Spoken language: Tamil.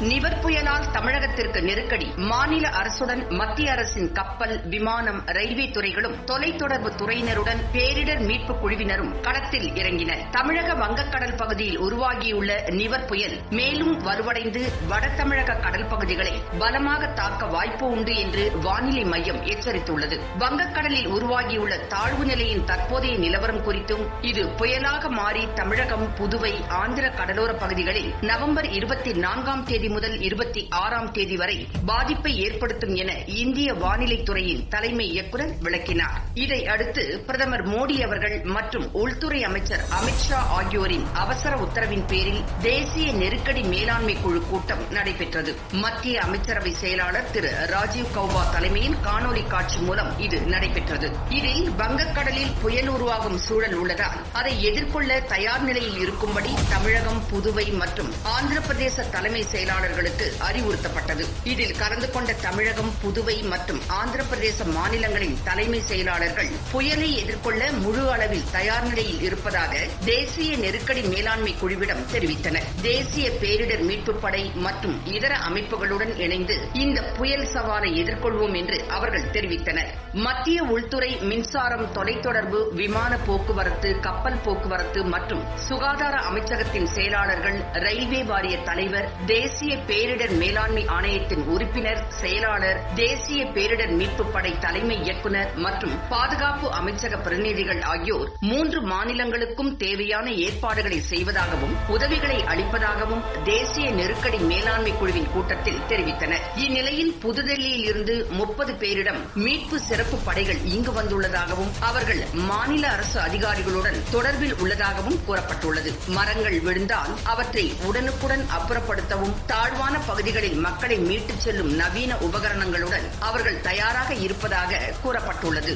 நிவர் புயலால் தமிழகத்திற்கு நெருக்கடி. மாநில அரசுடன் மத்திய அரசின் கப்பல், விமானம், ரயில்வே துறைகளும் தொலைத்தொடர்பு துறையினருடன் பேரிடர் மீட்பு குழுவினரும் களத்தில் இறங்கினர். தமிழக வங்கக்கடல் பகுதியில் உருவாகியுள்ள நிவர் புயல் மேலும் வலுவடைந்து வட தமிழக கடல் பகுதிகளை பலமாக தாக்க வாய்ப்பு உண்டு என்று வானிலை மையம் எச்சரித்துள்ளது. வங்கக்கடலில் உருவாகியுள்ள தாழ்வு நிலையின் தற்போதைய நிலவரம் குறித்தும் இது புயலாக மாறி தமிழகம், புதுவை, ஆந்திர கடலோர பகுதிகளில் நவம்பர் 24ஆம் தேதி முதல் 26ஆம் தேதி வரை பாதிப்பை ஏற்படுத்தும் என இந்திய வானிலை துறையின் தலைமை இயக்குநர் விளக்கினார். இதையடுத்து பிரதமர் மோடி அவர்கள் மற்றும் உள்துறை அமைச்சர் அமித்ஷா ஆகியோரின் அவசர உத்தரவின் பேரில் தேசிய நெருக்கடி மேலாண்மை குழு கூட்டம் நடைபெற்றது. மத்திய அமைச்சரவை செயலாளர் திரு ராஜீவ் கௌபா தலைமையில் காணொலி காட்சி மூலம் இது நடைபெற்றது. இதில் வங்கக்கடலில் புயல் உருவாகும் சூழல் உள்ளதால் அதை எதிர்கொள்ள தயார் நிலையில் இருக்கும்படி தமிழகம், புதுவை மற்றும் ஆந்திர பிரதேச தலைமை செயலாளர்களுக்கு அறிவுறுத்தப்பட்டது. இதில் கலந்து கொண்ட தமிழகம், புதுவை மற்றும் ஆந்திர பிரதேச மாநிலங்களின் தலைமை செயலாளர்கள் புயலை எதிர்கொள்ள முழு அளவில் தயார் நிலையில் இருப்பதாக தேசிய நெருக்கடி மேலாண்மை குழுவிடம் தெரிவித்தனர். தேசிய பேரிடர் மீட்புப் படை மற்றும் இதர அமைப்புகளுடன் இணைந்து இந்த புயல் சவாலை எதிர்கொள்வோம் என்று அவர்கள் தெரிவித்தனர். மத்திய உள்துறை, மின்சாரம், தொலைத்தொடர்பு, விமான போக்குவரத்து, கப்பல் போக்குவரத்து மற்றும் சுகாதார அமைச்சகத்தின் செயலாளர்கள், ரயில்வே வாரிய தலைவர், தேசிய பேரிடர் மேலாண்மை ஆணையத்தின் உறுப்பினர், செயலாளர், தேசிய பேரிடர் மீட்புப் படை தலைமை இயக்குநர் மற்றும் பாதுகாப்பு அமைச்சக பிரதிநிதிகள் ஆகியோர் 3 மாநிலங்களுக்கும் தேவையான ஏற்பாடுகளை செய்வதாகவும் உதவிகளை அளிப்பதாகவும் தேசிய நெருக்கடி மேலாண்மை குழுவின் கூட்டத்தில் தெரிவித்தனர். இந்நிலையில் புதுதில்லியில் இருந்து 30 பேரிடம் மீட்பு சிறப்பு படைகள் இங்கு வந்துள்ளதாகவும் அவர்கள் மாநில அரசு அதிகாரிகளுடன் தொடர்பில் உள்ளதாகவும் கூறப்பட்டுள்ளது. மரங்கள் விழுந்தால் அவற்றை உடனுக்குடன் அப்புறப்படுத்தவும், தாழ்வான பகுதிகளில் மக்களை மீட்டுச் செல்லும் நவீன உபகரணங்களுடன் அவர்கள் தயாராக இருப்பதாக கூறப்பட்டுள்ளது.